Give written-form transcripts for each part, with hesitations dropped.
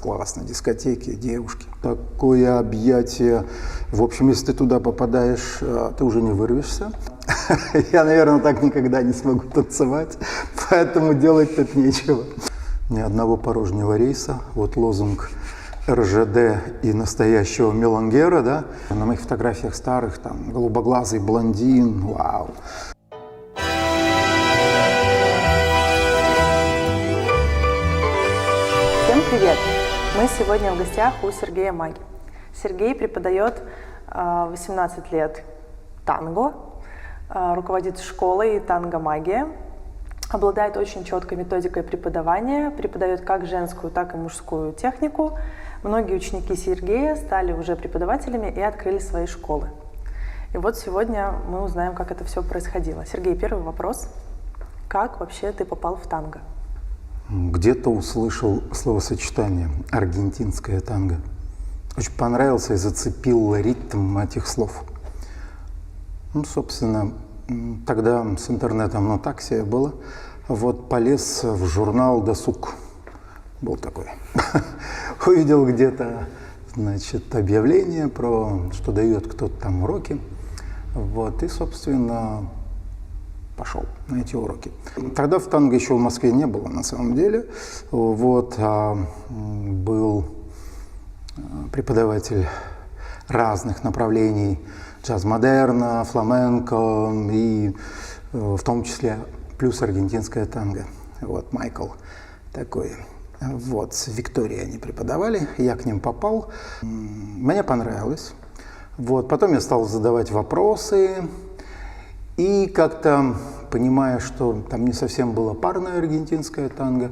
Классно, дискотеки, девушки. Такое объятие. В общем, если ты туда попадаешь, ты уже не вырвешься. Я, наверное, так никогда не смогу танцевать, поэтому делать тут нечего. Ни одного порожнего рейса. Вот лозунг РЖД и настоящего Мелангера, да? На моих фотографиях старых там голубоглазый блондин, вау. Всем привет! Мы сегодня в гостях у Сергея Маги. Сергей преподает 18 лет танго, руководит школой «Танго-магия», обладает очень четкой методикой преподавания, преподает как женскую, так и мужскую технику. Многие ученики Сергея стали уже преподавателями и открыли свои школы. И вот сегодня мы узнаем, как это все происходило. Сергей, первый вопрос. Как вообще ты попал в танго? Где-то услышал словосочетание «аргентинское танго». Очень понравился и зацепил ритм этих слов. Ну, собственно, тогда с интернетом, ну, так себе было. Вот полез в журнал «Досуг». Был такой. Увидел где-то, значит, объявление про, что дает кто-то там уроки. Вот, и, собственно, пошел на эти уроки. Тогда в танго еще в Москве не было, на самом деле. Вот, был преподаватель разных направлений, джаз-модерна, фламенко и в том числе плюс аргентинское танго. Вот, Майкл такой. Вот, с Викторией они преподавали, я к ним попал. Мне понравилось. Вот, потом я стал задавать вопросы. И как-то, понимая, что там не совсем было парное аргентинское танго,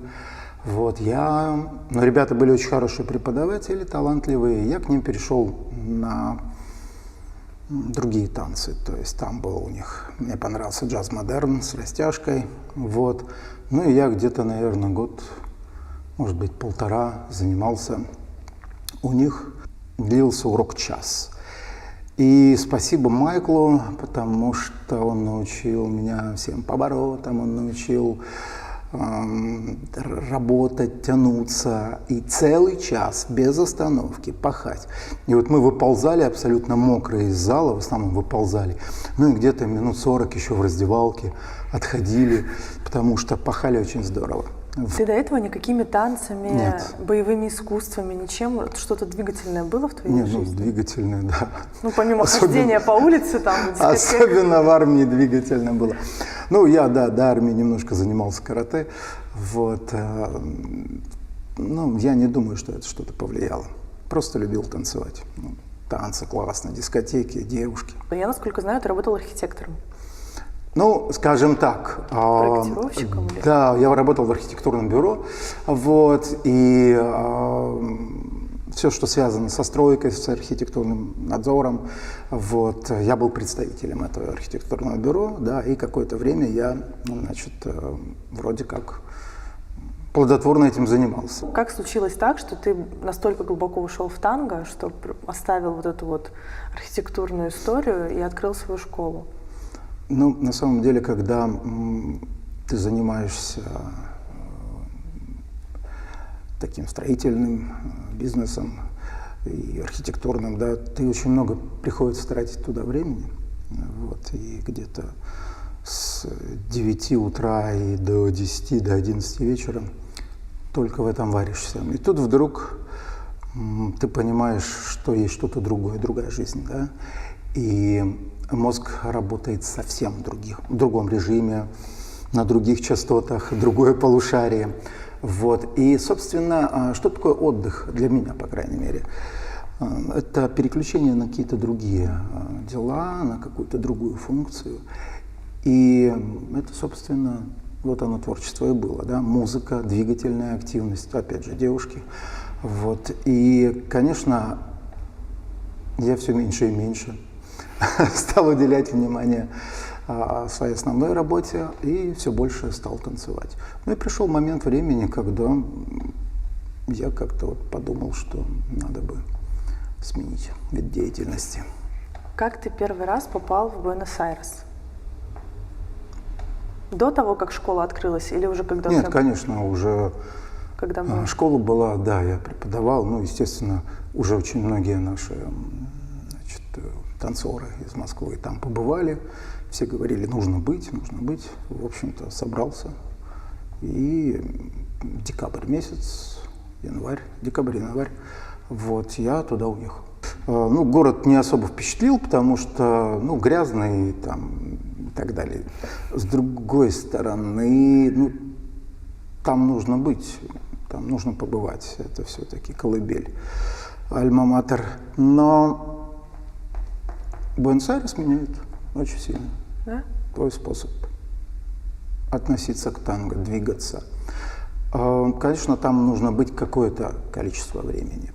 вот но ребята были очень хорошие преподаватели, талантливые, я к ним перешел на другие танцы, то есть там был у них, мне понравился джаз-модерн с растяжкой, вот, ну и я где-то, наверное, год, может быть, полтора занимался у них, длился урок час. И спасибо Майклу, потому что он научил меня всем поворотам, он научил работать, тянуться и целый час без остановки пахать. И вот мы выползали абсолютно мокрые из зала, в основном выползали, ну и где-то минут 40 еще в раздевалке отходили, потому что пахали очень здорово. Ты до этого никакими танцами, Нет. боевыми искусствами, ничем, что-то двигательное было в твоей жизни? Нет, ну, двигательное, да. Ну, помимо хождения по улице, там, дискотек. Особенно в армии двигательно было. Ну, я, да, до армии немножко занимался карате. Вот. Ну, я не думаю, что это что-то повлияло. Просто любил танцевать. Ну, танцы классно, дискотеки, девушки. Я, насколько знаю, ты работал архитектором. Ну, скажем так. Проектировщиком? Да, я работал в архитектурном бюро. Вот, и все, что связано со стройкой, с архитектурным надзором, вот, я был представителем этого архитектурного бюро, да, и какое-то время я, значит, вроде как плодотворно этим занимался. Как случилось так, что ты настолько глубоко ушел в танго, что оставил вот эту вот архитектурную историю и открыл свою школу? Ну, на самом деле, когда ты занимаешься таким строительным бизнесом и архитектурным, да, ты очень много приходится тратить туда времени. Вот, и где-то с 9 утра и до 10, до 11 вечера только в этом варишься. И тут вдруг ты понимаешь, что есть что-то другое, другая жизнь, да, и мозг работает совсем в другом режиме, на других частотах, другое полушарие. Вот. И, собственно, что такое отдых для меня, по крайней мере? Это переключение на какие-то другие дела, на какую-то другую функцию. И это, собственно, вот оно творчество и было. Да? Музыка, двигательная активность, опять же, девушки. Вот. И, конечно, я все меньше и меньше стал уделять внимание своей основной работе и все больше стал танцевать. Ну и пришел момент времени, когда я как-то вот подумал, что надо бы сменить вид деятельности. Как ты первый раз попал в Буэнос-Айрес? До того, как школа открылась, или уже когда... Нет, конечно, уже когда был? Школа была, да, я преподавал. Ну, естественно, уже очень многие наши танцоры из Москвы там побывали. Все говорили, нужно быть, нужно быть. В общем-то, собрался. И декабрь месяц, декабрь-январь, вот, я туда уехал. Ну, город не особо впечатлил, потому что, ну, грязный там и так далее. С другой стороны, ну, там нужно быть, там нужно побывать. Это все-таки колыбель, альма-матер. Но Буэнос-Айрес меняет очень сильно. Да? Твой способ относиться к танго, двигаться. Конечно, там нужно быть какое-то количество времени.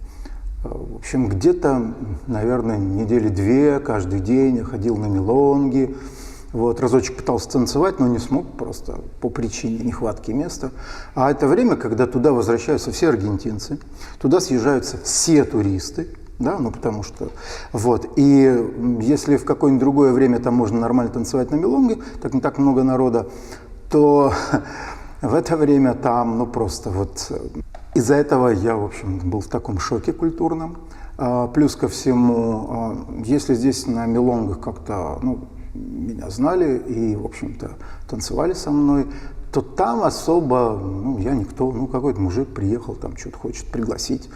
В общем, где-то, наверное, недели 2 каждый день я ходил на мелонги. Вот, разочек пытался танцевать, но не смог просто по причине нехватки места. А это время, когда туда возвращаются все аргентинцы, туда съезжаются все туристы, да, ну потому что, вот, и если в какое-нибудь другое время там можно нормально танцевать на мелонге, так не так много народа, то в это время там, ну просто вот, из-за этого я, в общем, был в таком шоке культурном. Плюс ко всему, если здесь на мелонгах как-то, ну, меня знали и, в общем-то, танцевали со мной, то там особо, ну, я никто, ну, какой-то мужик приехал, там что-то хочет пригласить.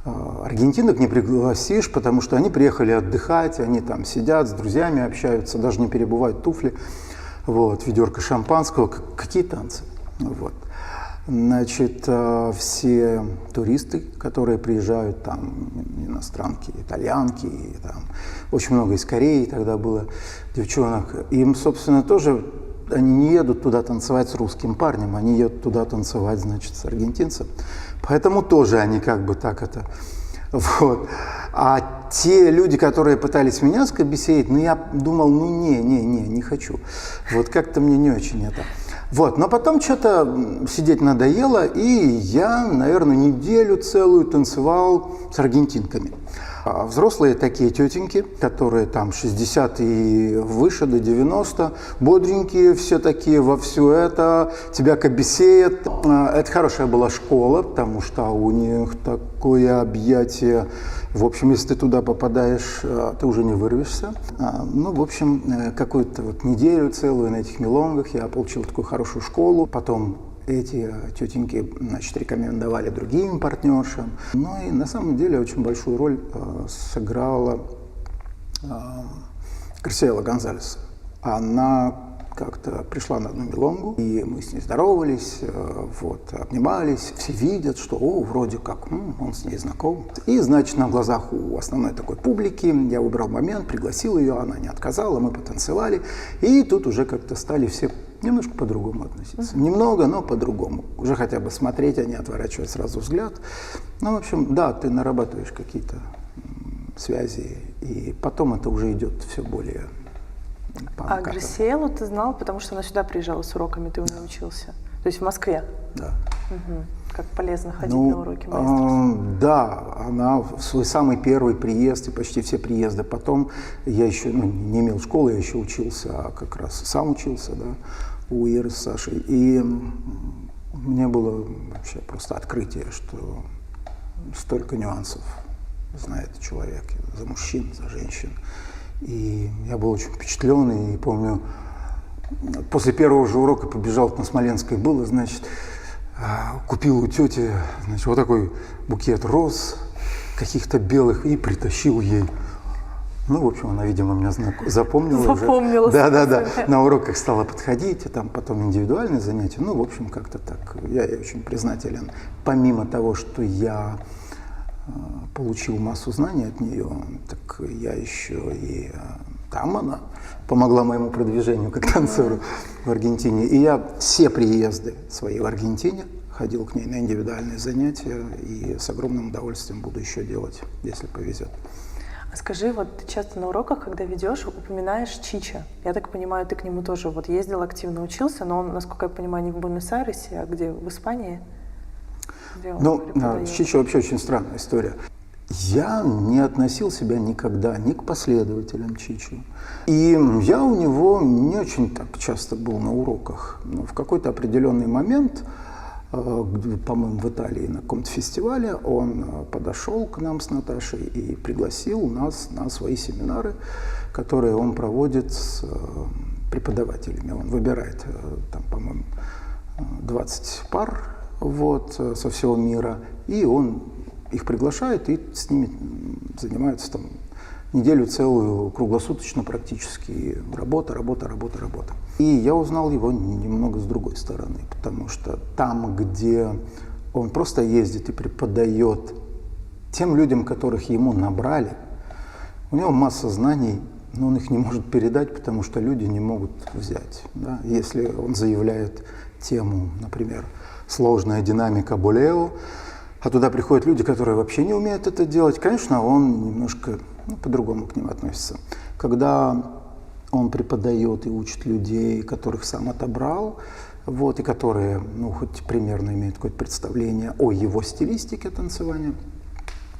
Аргентинок не пригласишь, потому что они приехали отдыхать, они там сидят, с друзьями общаются, даже не перебывают туфли, вот, ведерко шампанского, какие танцы, вот. Значит, все туристы, которые приезжают, там, иностранки, итальянки, там, очень много из Кореи тогда было девчонок, им, собственно, тоже, они не едут туда танцевать с русским парнем, они едут туда танцевать, значит, с аргентинцем, поэтому тоже они как бы так это, вот. А те люди, которые пытались меня скобесеять, ну, я думал, ну, не хочу, вот как-то мне не очень это. Вот, но потом что-то сидеть надоело, и я, наверное, неделю целую танцевал с аргентинками. Взрослые такие тетеньки, которые там 60 и выше, до 90, бодренькие, все такие во все это, тебя кобесеют. Это хорошая была школа, потому что у них такое объятие. В общем, если ты туда попадаешь, ты уже не вырвешься. Ну, в общем, какую-то вот неделю целую на этих мелонгах я получил такую хорошую школу. Потом эти тетеньки, значит, рекомендовали другим партнершам. Ну и на самом деле очень большую роль сыграла Грасиэла Гонзалес. Она как-то пришла на одну мелонгу, и мы с ней здоровались, вот, обнимались, все видят, что, о, вроде как, он с ней знаком. И, значит, на глазах у основной такой публики я выбрал момент, пригласил ее, она не отказала, мы потанцевали, и тут уже как-то стали все немножко по-другому относиться. Немного, но по-другому. Уже хотя бы смотреть, а не отворачивать сразу взгляд. Ну, в общем, да, ты нарабатываешь какие-то связи, и потом это уже идет все более... А Грасиэлу ты знал, потому что она сюда приезжала с уроками, ты у нее учился? То есть в Москве? Да. Угу. Как полезно ходить на уроки маэстров. Да, она в свой самый первый приезд и почти все приезды. Потом я еще не имел школы, я еще учился, а как раз сам учился, да, у Иры с Сашей. И мне было вообще просто открытие, что столько нюансов знает человек за мужчин, за женщин. И я был очень впечатлен, и помню, после первого же урока побежал на Смоленской, было, значит, купил у тети, значит, вот такой букет роз, каких-то белых, и притащил ей. Ну, в общем, она, видимо, меня запомнила. Запомнила. Да. На уроках стала подходить, а там потом индивидуальные занятия. Ну, в общем, как-то так. Я ей очень признателен. Помимо того, что я получил массу знаний от нее, так я еще и там она помогла моему продвижению как танцору в Аргентине. И я все приезды свои в Аргентине ходил к ней на индивидуальные занятия и с огромным удовольствием буду еще делать, если повезет. А скажи, вот ты часто на уроках, когда ведешь, упоминаешь Чича. Я так понимаю, ты к нему тоже вот ездил, активно учился, но он, насколько я понимаю, не в Буэнос-Айресе, а где? В Испании? Ну, с Чичо вообще очень странная история. Я не относил себя никогда ни к последователям Чичо. И я у него не очень так часто был на уроках. Но в какой-то определенный момент по-моему, в Италии на каком-то фестивале. Он подошел к нам с Наташей и пригласил нас на свои семинары, которые он проводит с преподавателями. Он выбирает, там, по-моему, 20 пар вот, со всего мира, и он их приглашает, и с ними занимаются там неделю целую, круглосуточно практически. Работа. И я узнал его немного с другой стороны, потому что там, где он просто ездит и преподает тем людям, которых ему набрали, у него масса знаний, но он их не может передать, потому что люди не могут взять. Да? Если он заявляет тему, например, «сложная динамика Болео», а туда приходят люди, которые вообще не умеют это делать, конечно, он немножко по-другому к ним относится. Когда он преподает и учит людей, которых сам отобрал, вот, и которые, хоть примерно имеют какое-то представление о его стилистике танцевания,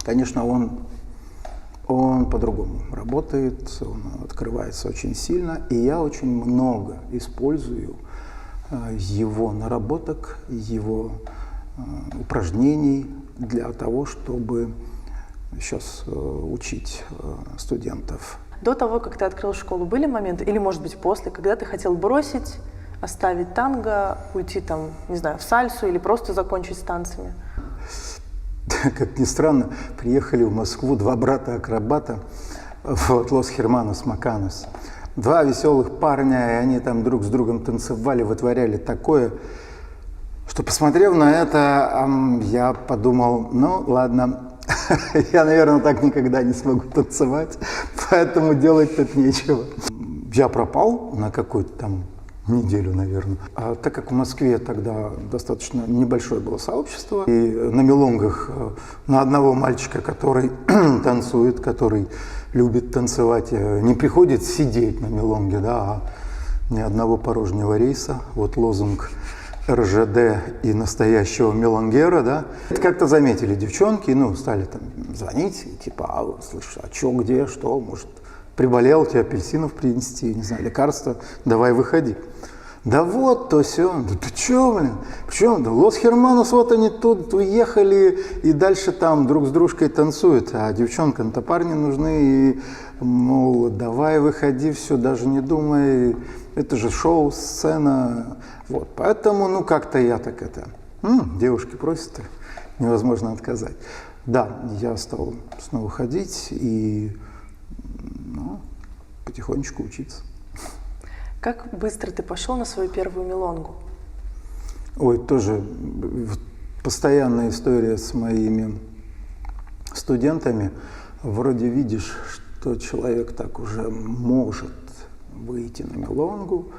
конечно, он по-другому работает, он открывается очень сильно, и я очень много использую его наработок, его упражнений для того, чтобы сейчас учить студентов. До того, как ты открыл школу, были моменты, или, может быть, после, когда ты хотел бросить, оставить танго, уйти там, не знаю, в сальсу или просто закончить с танцами? Как ни странно, приехали в Москву два брата-акробата, вот, Лос Херманос Маканос. Два веселых парня, и они там друг с другом танцевали, вытворяли такое, что, посмотрев на это, я подумал, ладно, я, наверное, так никогда не смогу танцевать, поэтому делать тут нечего. Я пропал на какую-то там неделю, наверное. А так как в Москве тогда достаточно небольшое было сообщество, и на мелонгах на одного мальчика, который танцует, который любит танцевать, не приходит сидеть на мелонге, да, а ни одного порожнего рейса. Вот лозунг РЖД и настоящего мелонгера, да. Это как-то заметили девчонки, стали там звонить, типа, слышь, а что, где, что, может, приболел, тебе апельсинов принести, не знаю, лекарства, давай выходи. Да вот, то все. Да ты че, блин? Причем, да Лос Херманос, вот они тут уехали и дальше там друг с дружкой танцуют. А девчонкам-то парни нужны, и, мол, давай выходи, все, даже не думай. Это же шоу, сцена. Вот, поэтому, как-то я так это... девушки просят, невозможно отказать. Да, я стал снова ходить и потихонечку учиться. Как быстро ты пошел на свою первую мелонгу? Ой, тоже постоянная история с моими студентами. Вроде видишь, что человек так уже может выйти на мелонгу,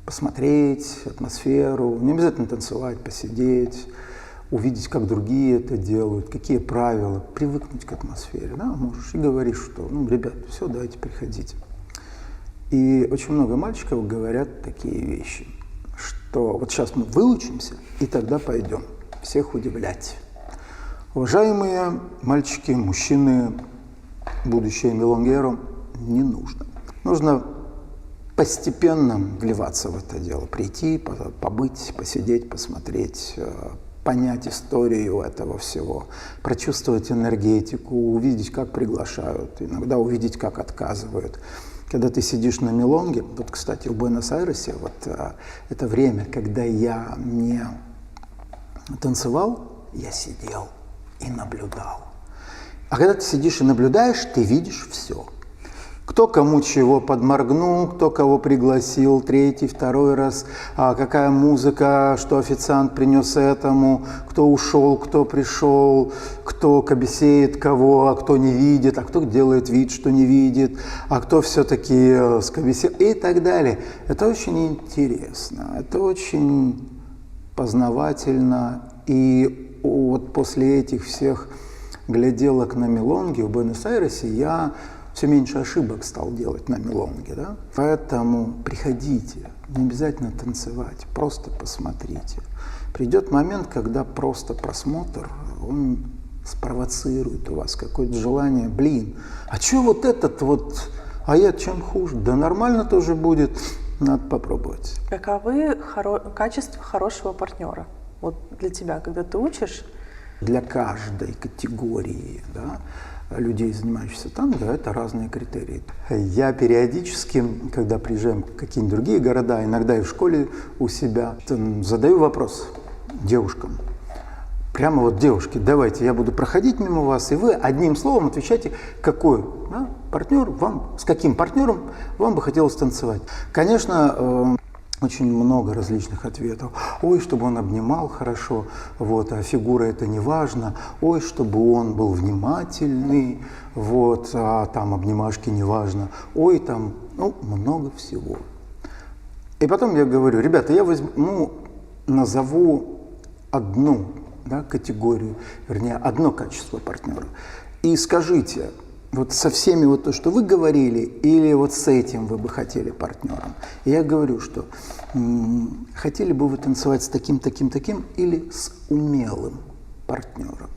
посмотреть атмосферу, не обязательно танцевать, посидеть, увидеть, как другие это делают, какие правила, привыкнуть к атмосфере. Да, можешь и говоришь, что, ребят, все, давайте приходите. И очень много мальчиков говорят такие вещи, что вот сейчас мы выучимся, и тогда пойдем всех удивлять. Уважаемые мальчики, мужчины, будущее мелонгеро, не нужно. Нужно постепенно вливаться в это дело, прийти, побыть, посидеть, посмотреть, понять историю этого всего, прочувствовать энергетику, увидеть, как приглашают, иногда увидеть, как отказывают. Когда ты сидишь на мелонге, вот, кстати, в Буэнос-Айресе, вот это время, когда я не танцевал, я сидел и наблюдал. А когда ты сидишь и наблюдаешь, ты видишь все. Кто кому чего подморгнул, кто кого пригласил, третий, второй раз, какая музыка, что официант принес этому, кто ушел, кто пришел, кто кабесеет кого, а кто не видит, а кто делает вид, что не видит, а кто все-таки скабесел и так далее. Это очень интересно, это очень познавательно. И вот после этих всех гляделок на мелонге в Буэнос-Айресе я все меньше ошибок стал делать на мелонге, да? Поэтому приходите, не обязательно танцевать, просто посмотрите. Придет момент, когда просто просмотр, он спровоцирует у вас какое-то желание, а что вот этот вот, а я чем хуже? Да нормально тоже будет. надо попробовать. Каковы качества хорошего партнера? Вот для тебя, когда ты учишь? Для каждой категории, да, людей, занимающихся танго, это разные критерии. Я периодически, когда приезжаем в какие-нибудь другие города, иногда и в школе у себя, задаю вопрос девушкам. Прямо вот, девушки, давайте, я буду проходить мимо вас, и вы одним словом отвечайте, какой, да, партнер вам, с каким партнером вам бы хотелось танцевать. Конечно, очень много различных ответов. Ой, чтобы он обнимал хорошо, вот, а фигура это не важно. Ой, чтобы он был внимательный, вот, а там обнимашки не важно. Ой, там, ну, много всего. И потом я говорю, ребята, я назову одну, да, категорию, вернее, одно качество партнера. И скажите, вот со всеми вот то, что вы говорили, или вот с этим вы бы хотели партнером. И я говорю, что хотели бы вы танцевать с таким, таким, таким, или с умелым партнером.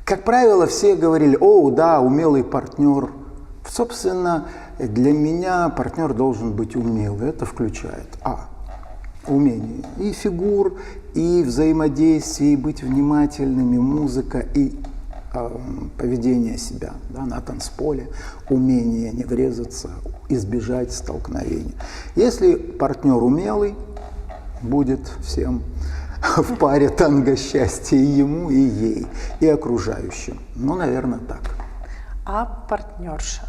Как правило, все говорили, о, да, умелый партнер. Собственно, для меня партнер должен быть умелый. Это включает умение и фигур, и взаимодействие, и быть внимательными, музыка, и поведение себя, да, на танцполе, умение не врезаться, избежать столкновений. Если партнер умелый, будет всем в паре танго счастье и ему, и ей, и окружающим. Ну, наверное, так. А партнерша?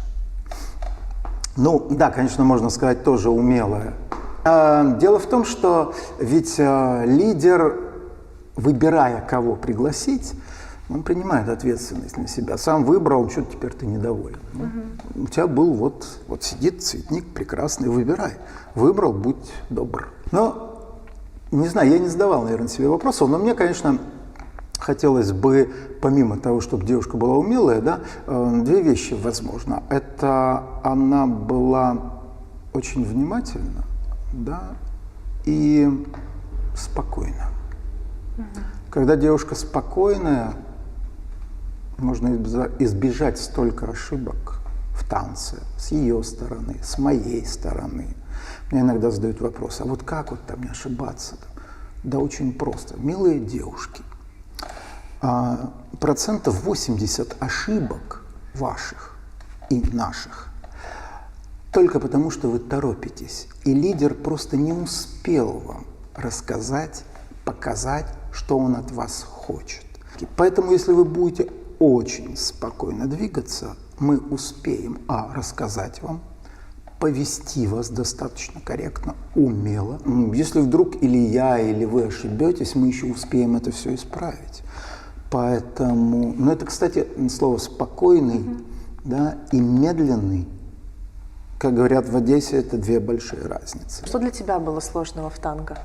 Ну, да, конечно, можно сказать, тоже умелая. Дело в том, что ведь лидер, выбирая, кого пригласить, он принимает ответственность на себя. Сам выбрал, что теперь ты недоволен. У тебя был вот сидит цветник прекрасный, выбирай. Выбрал, будь добр. Но, не знаю, я не задавал, наверное, себе вопросов, но мне, конечно, хотелось бы, помимо того, чтобы девушка была умелая, да, две вещи, возможно. Это она была очень внимательна, да, и спокойна. Когда девушка спокойная, можно избежать столько ошибок в танце с ее стороны, с моей стороны. Мне иногда задают вопрос, а вот как вот там не ошибаться-то? Да очень просто. Милые девушки, 80% ошибок ваших и наших только потому, что вы торопитесь. И лидер просто не успел вам рассказать, показать, что он от вас хочет. Поэтому, если вы будете очень спокойно двигаться, мы успеем, рассказать вам, повести вас достаточно корректно, умело. Если вдруг или я, или вы ошибетесь, мы еще успеем это все исправить. Поэтому, ну это, кстати, слово «спокойный», да, и «медленный», как говорят в Одессе, это две большие разницы. Что для тебя было сложного в танго?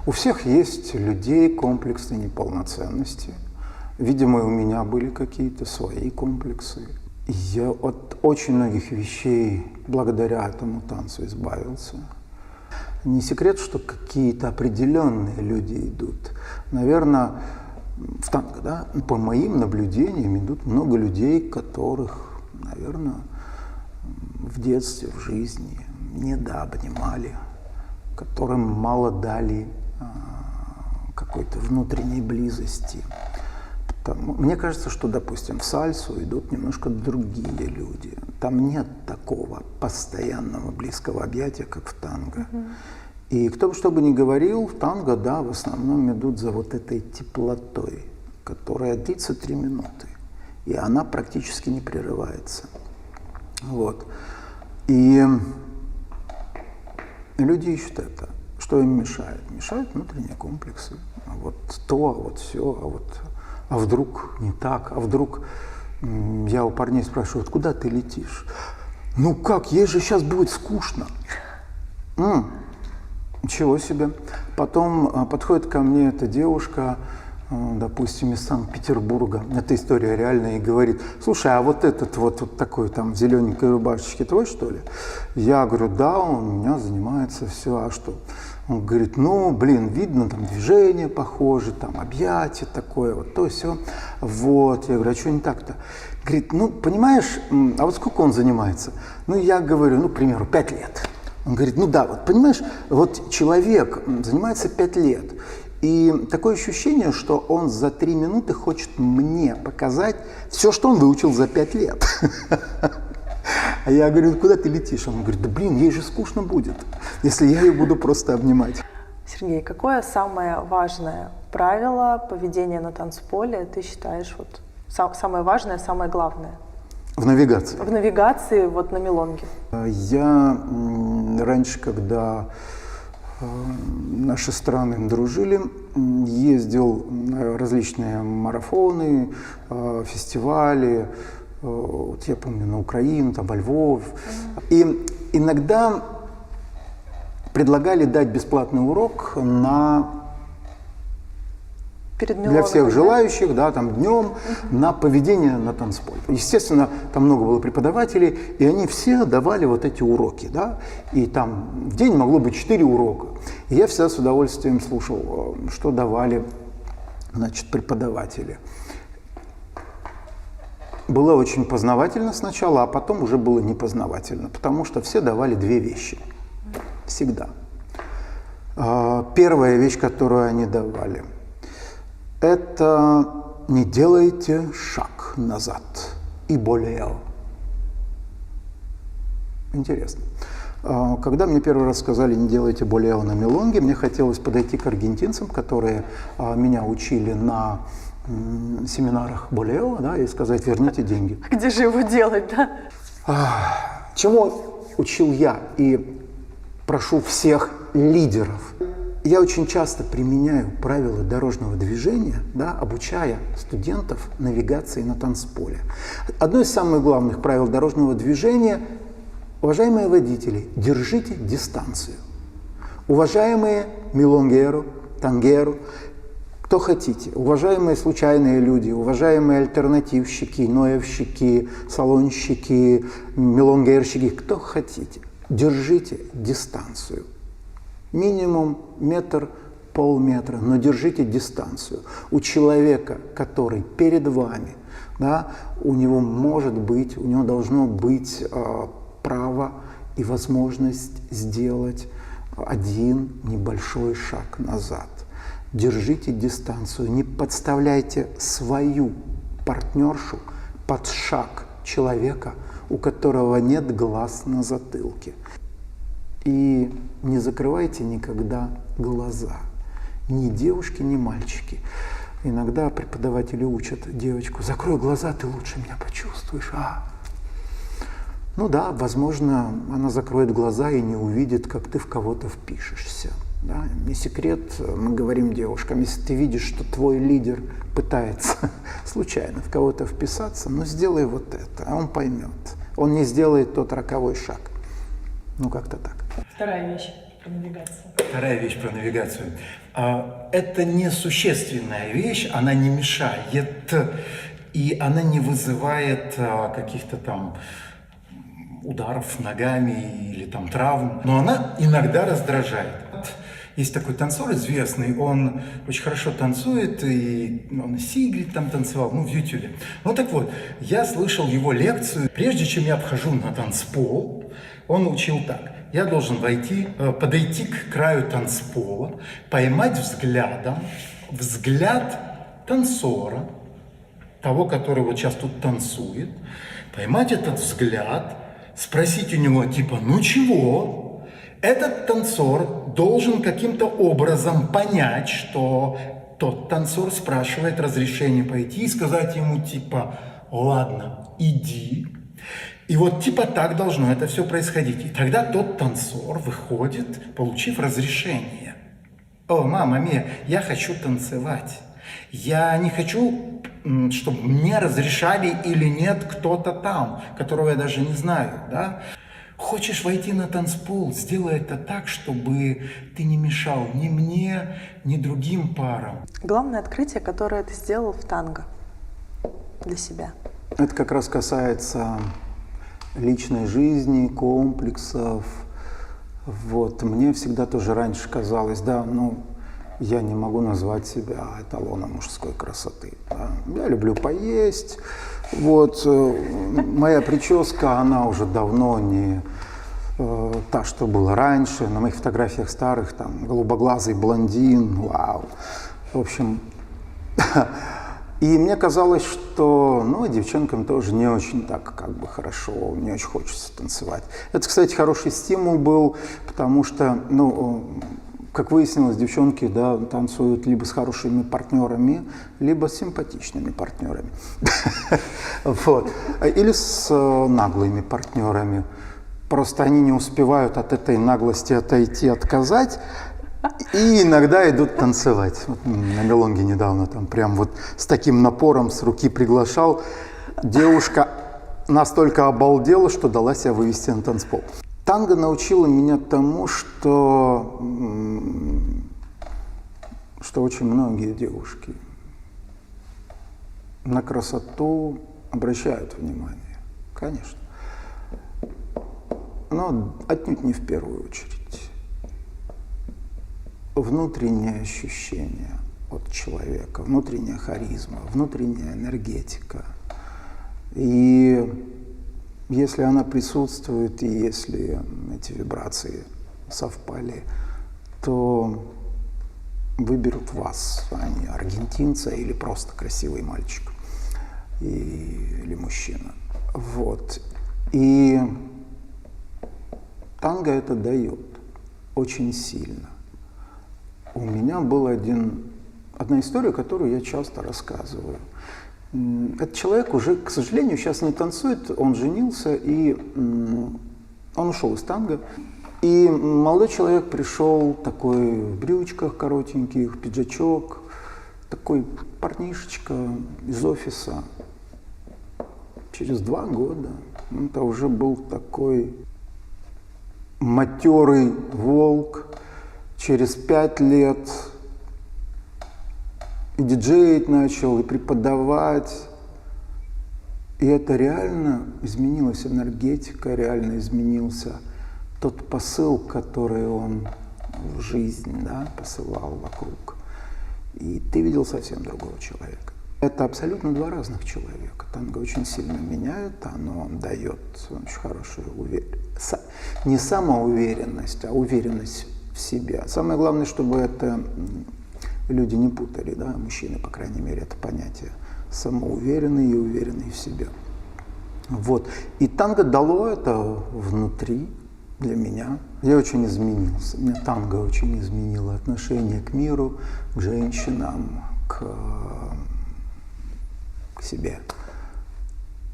У всех есть людей комплексы неполноценности. Видимо, у меня были какие-то свои комплексы. Я от очень многих вещей благодаря этому танцу избавился. Не секрет, что какие-то определенные люди идут. Наверное, в танго, да, по моим наблюдениям, идут много людей, которых, наверное, в детстве, в жизни недообнимали, которым мало дали какой-то внутренней близости. Мне кажется, что, допустим, в сальсу идут немножко другие люди. Там нет такого постоянного близкого объятия, как в танго. И кто бы что бы ни говорил, в танго, да, в основном идут за вот этой теплотой, которая длится 3 минуты. И она практически не прерывается. Вот. И люди ищут это. Что им мешает? Мешают внутренние комплексы. Вот то, вот все, а вдруг не так, а вдруг я у парней спрашиваю, куда ты летишь? Ну как, ей же сейчас будет скучно. Ничего себе. Потом подходит ко мне эта девушка, допустим, из Санкт-Петербурга, эта история реальная, и говорит, слушай, а вот этот вот такой там в зелененькой рубашечке твой, что ли? Я говорю, да, он у меня занимается, все, а что? Он говорит, ну, блин, видно, там движение похоже, там объятие такое, вот то, все. Вот, я говорю, а что не так-то? Говорит, ну, понимаешь, а вот сколько он занимается? Ну, я говорю, ну, к примеру, 5 лет. Он говорит, ну да, вот понимаешь, вот человек занимается 5 лет, и такое ощущение, что он за 3 минуты хочет мне показать все, что он выучил за 5 лет. А я говорю, куда ты летишь? Он говорит, да блин, ей же скучно будет, если я ее буду просто обнимать. Сергей, какое самое важное правило поведения на танцполе ты считаешь вот самое важное, самое главное? В навигации. В навигации вот на мелонге. Я раньше, когда наши страны дружили, ездил на различные марафоны, фестивали. Вот я помню, на Украину, там, во Львов. И иногда предлагали дать бесплатный урок для всех желающих, да, там днем, на поведение на танцполе. Естественно, там много было преподавателей, и они все давали вот эти уроки, да, и там в день могло быть 4 урока. И я всегда с удовольствием слушал, что давали, значит, преподаватели. Было очень познавательно сначала, а потом уже было непознавательно, потому что все давали 2 вещи. Всегда. Первая вещь, которую они давали, это не делайте шаг назад и более. Интересно. Когда мне первый раз сказали «не делайте более на мелонге», мне хотелось подойти к аргентинцам, которые меня учили на семинарах болео, да, и сказать «верните деньги». Где же его делать, да? Чему учил я и прошу всех лидеров? Я очень часто применяю правила дорожного движения, да, обучая студентов навигации на танцполе. Одно из самых главных правил дорожного движения – уважаемые водители, держите дистанцию. Уважаемые мелонгеру, тангеру, кто хотите, уважаемые случайные люди, уважаемые альтернативщики, ноевщики, салонщики, мелонгерщики, кто хотите, держите дистанцию. Минимум метр, полметра, но держите дистанцию. У человека, который перед вами, да, у него должно быть право и возможность сделать один небольшой шаг назад. Держите дистанцию, не подставляйте свою партнершу под шаг человека, у которого нет глаз на затылке. И не закрывайте никогда глаза. Ни девушки, ни мальчики. Иногда преподаватели учат девочку: закрой глаза, ты лучше меня почувствуешь. Ну да, возможно, она закроет глаза и не увидит, как ты в кого-то впишешься. Да? Не секрет, мы говорим девушкам, если ты видишь, что твой лидер пытается случайно в кого-то вписаться, ну сделай вот это, а он поймет. Он не сделает тот роковой шаг. Ну как-то так. Вторая вещь про навигацию. Вторая вещь про навигацию. Это несущественная вещь, она не мешает, и она не вызывает каких-то там ударов ногами или там травм, но она иногда раздражает. Есть такой танцор известный, он очень хорошо танцует, и он Сигрид там танцевал, в Ютубе. Ну так вот, я слышал его лекцию. Прежде чем я вхожу на танцпол, он учил так. Я должен подойти к краю танцпола, поймать взгляд танцора, того, который вот сейчас тут танцует, поймать этот взгляд, спросить у него типа, ну чего? Этот танцор должен каким-то образом понять, что тот танцор спрашивает разрешение пойти и сказать ему типа, ладно, иди. И вот типа так должно это все происходить. И тогда тот танцор выходит, получив разрешение. О, мама мия, я хочу танцевать. Я не хочу, чтобы мне разрешали или нет кто-то там, которого я даже не знаю, да? Хочешь войти на танцпол, сделай это так, чтобы ты не мешал ни мне, ни другим парам. Главное открытие, которое ты сделал в танго для себя. Это как раз касается личной жизни, комплексов. Вот. Мне всегда тоже раньше казалось, я не могу назвать себя эталоном мужской красоты. Да. Я люблю поесть. Вот. Моя прическа, она уже давно та, что было раньше. На моих фотографиях старых там голубоглазый блондин, вау. В общем, и мне казалось, что, ну, девчонкам тоже не очень так как бы хорошо, не очень хочется танцевать. Это, кстати, хороший стимул был, потому что, ну, как выяснилось, девчонки, да, танцуют либо с хорошими партнерами, либо с симпатичными партнерами. Вот. Или с наглыми партнерами. Просто они не успевают от этой наглости отойти, отказать, и иногда идут танцевать. Вот на Мелонге недавно там прям вот с таким напором с руки приглашал. Девушка настолько обалдела, что дала себя вывести на танцпол. Танго научила меня тому, что очень многие девушки на красоту обращают внимание, конечно. Но отнюдь не в первую очередь. Внутреннее ощущение от человека, внутренняя харизма, внутренняя энергетика. И если она присутствует, и если эти вибрации совпали, то выберут вас, а не аргентинца или просто красивый мальчик или мужчина. Вот. И танго это дает очень сильно. У меня была одна история, которую я часто рассказываю. Этот человек уже, к сожалению, сейчас не танцует, он женился, и он ушел из танго. И молодой человек пришел такой в брючках коротеньких, пиджачок, такой парнишечка из офиса. Через 2 года это уже был такой матерый волк. Через 5 лет и диджеить начал, и преподавать. И это реально изменилась энергетика, реально изменился тот посыл, который он в жизнь, да, посылал вокруг. И ты видел совсем другого человека. Это абсолютно 2 разных человека. Танго очень сильно меняет, оно дает очень хорошую уверенность. Не самоуверенность, а уверенность в себе. Самое главное, чтобы это люди не путали, да, мужчины, по крайней мере, это понятие. Самоуверенный и уверенный в себе. Вот. И танго дало это внутри для меня. Я очень изменился. Меня танго очень изменило отношение к миру, к женщинам, к себе.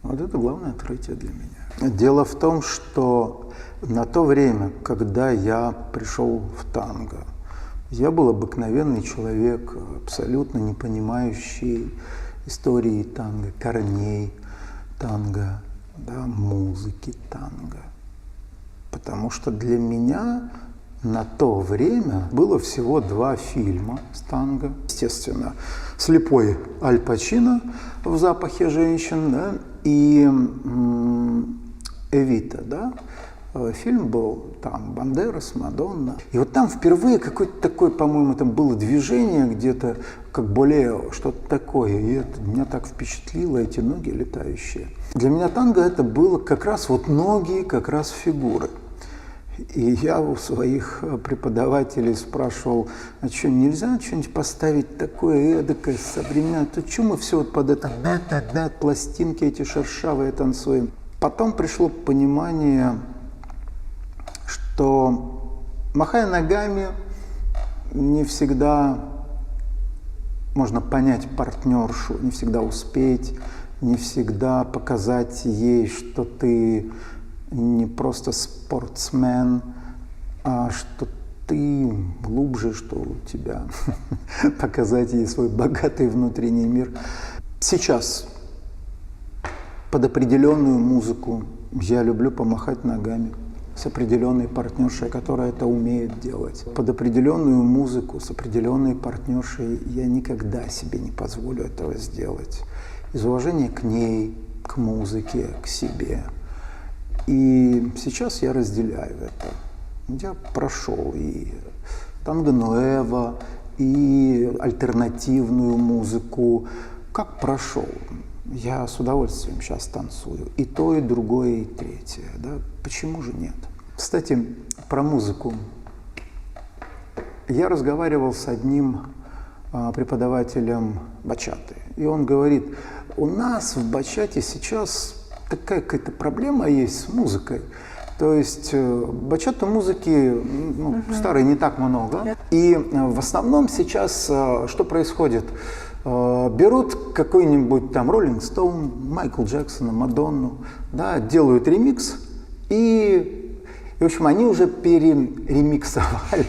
Вот это главное открытие для меня. Дело в том, что на то время, когда я пришел в танго, я был обыкновенный человек, абсолютно не понимающий истории танго, корней танго, да, музыки танго. Потому что для меня на то время было всего 2 фильма с танго. Естественно, «Слепой» Аль Пачино в «Запахе женщин», да, и «Эвита», да. Фильм был там «Бандерас», «Мадонна». И вот там впервые какое-то такое, по-моему, там было движение где-то, как болео, что-то такое. И это меня так впечатлило, эти ноги летающие. Для меня танго это было как раз вот ноги, как раз фигуры. И я у своих преподавателей спрашивал, а что, нельзя что-нибудь поставить такое эдакое, современное? То что мы все вот под это, пластинки эти шершавые танцуем? Потом пришло понимание, что, махая ногами, не всегда можно понять партнершу, не всегда успеть, не всегда показать ей, что ты не просто спортсмен, а что ты глубже, что у тебя, показать ей свой богатый внутренний мир. Сейчас под определенную музыку я люблю помахать ногами с определенной партнершей, которая это умеет делать. Под определенную музыку с определенной партнершей я никогда себе не позволю этого сделать. Из уважения к ней, к музыке, к себе. И сейчас я разделяю это. Я прошел и танго нуэво, и альтернативную музыку. Как прошел? Я с удовольствием сейчас танцую. И то, и другое, и третье. Да? Почему же нет? Кстати, про музыку. Я разговаривал с одним преподавателем бачаты, и он говорит, у нас в бачате сейчас такая какая-то проблема есть с музыкой. То есть бачата музыки старой не так много. И в основном сейчас что происходит? Берут какой-нибудь там Роллинг Стоун, Майкл Джексона, Мадонну, да, делают ремикс, и в общем, они уже переремиксовали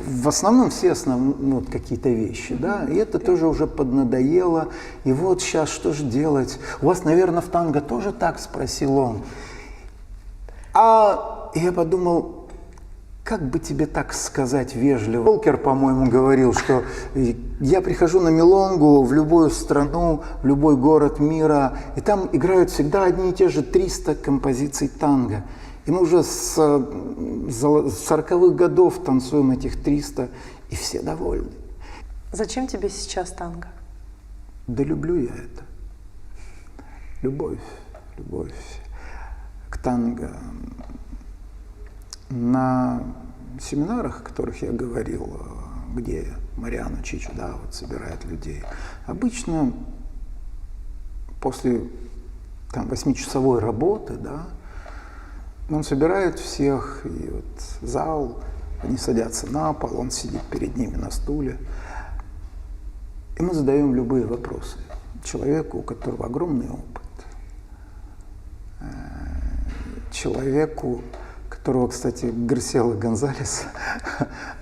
в основном все основные какие-то вещи, да, и это тоже уже поднадоело. И вот сейчас что же делать? У вас, наверное, в танго тоже так, спросил он. А я подумал, как бы тебе так сказать вежливо? Волкер, по-моему, говорил, что я прихожу на милонгу в любую страну, в любой город мира, и там играют всегда одни и те же 300 композиций танго. И мы уже с 40-х годов танцуем этих 300, и все довольны. Зачем тебе сейчас танго? Да люблю я это. Любовь к танго. На семинарах, о которых я говорил, где Мариано Чичо, да, вот собирает людей, обычно после там 8-часовой работы, да, он собирает всех, и вот зал, они садятся на пол, он сидит перед ними на стуле. И мы задаем любые вопросы человеку, у которого огромный опыт. Человеку, которого, кстати, Грасиела Гонзалес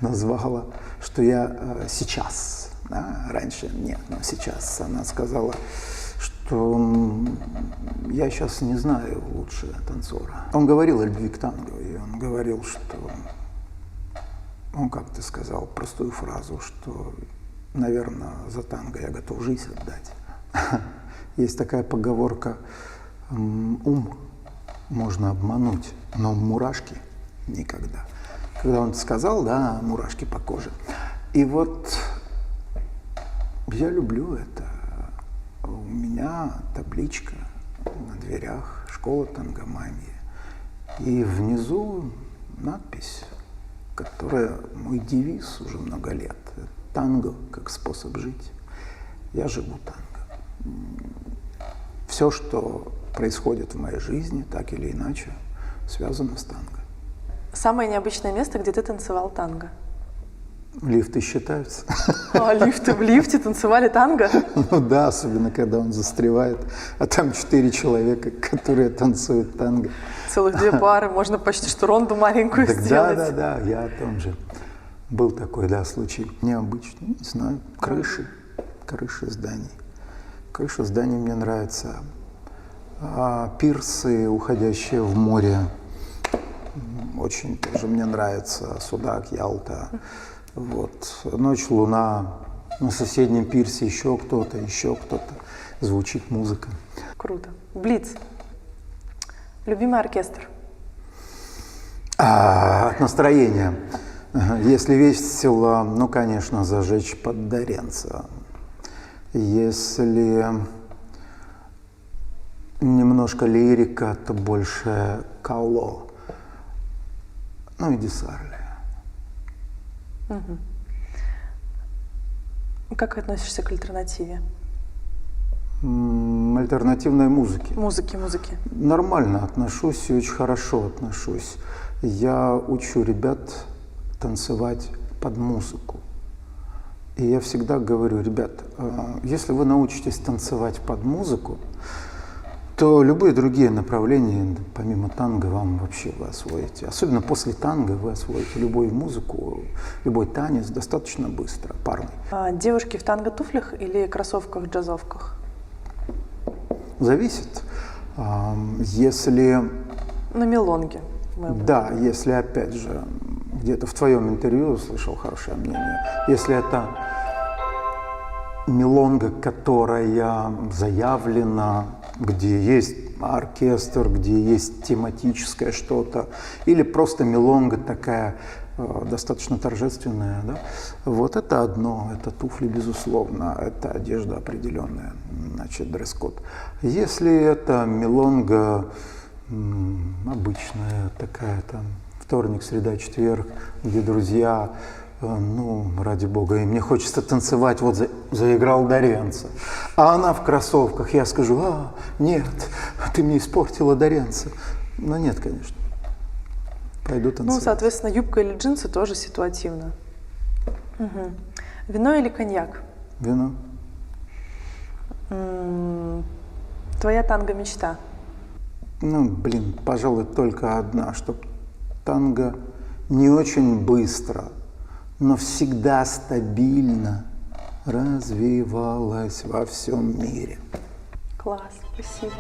назвала, что я сейчас, да, раньше нет, но сейчас она сказала, что я сейчас не знаю лучше танцора. Он говорил о любви к танго, и он говорил, что он как-то сказал простую фразу, что, наверное, за танго я готов жизнь отдать. Есть такая поговорка: ум можно обмануть, но мурашки никогда. Когда он сказал, да, мурашки по коже. И вот я люблю это. У меня табличка на дверях «Школа тангомании». И внизу надпись, которая мой девиз уже много лет. Танго как способ жить. Я живу танго. Все, что происходит в моей жизни, так или иначе, связано с танго. Самое необычное место, где ты танцевал танго? Лифты считаются. А, лифты, в лифте танцевали танго? Ну да, особенно когда он застревает, а там 4 человека, которые танцуют танго. Целых 2 пары, можно почти что ронду маленькую Так сделать. да, я о том же. Был такой, да, случай необычный, не знаю, крыши зданий. Крыша зданий мне нравится. А пирсы, уходящие в море, очень тоже мне нравится. Судак, Ялта. Вот. Ночь, луна, на соседнем пирсе еще кто-то, звучит музыка. Круто. Блиц. Любимый оркестр? От настроения. Если весело, ну, конечно, зажечь Поддаренца. Если немножко лирика, то больше Кало. Ну и Десарли. Угу. Как относишься к альтернативе? Альтернативной музыки. Музыки. Нормально отношусь и очень хорошо отношусь. Я учу ребят танцевать под музыку. И я всегда говорю: ребят, если вы научитесь танцевать под музыку, то любые другие направления, помимо танго, вам вообще вы освоите. Особенно после танго вы освоите любую музыку, любой танец достаточно быстро, парный. Девушки в танго-туфлях или кроссовках-джазовках? Зависит. Если... На мелонге. Да, если, опять же, где-то в твоем интервью услышал хорошее мнение, если это мелонга, которая заявлена, где есть оркестр, где есть тематическое что-то, или просто мелонга такая достаточно торжественная, да? Вот это одно, это туфли, безусловно, это одежда определенная, значит, дресс-код. Если это мелонга обычная, такая там вторник, среда, четверг, где друзья, ну, ради бога, и мне хочется танцевать, вот заиграл Доренцо. А она в кроссовках, я скажу, нет, ты мне испортила Доренцо. Ну, нет, конечно. Пойду танцевать. Ну, соответственно, юбка или джинсы тоже ситуативно. Мгм. Вино или коньяк? Вино. Твоя танго-мечта? Ну, блин, пожалуй, только одна, чтоб танго не очень быстро, но всегда стабильно развивалась во всем мире. Класс, спасибо.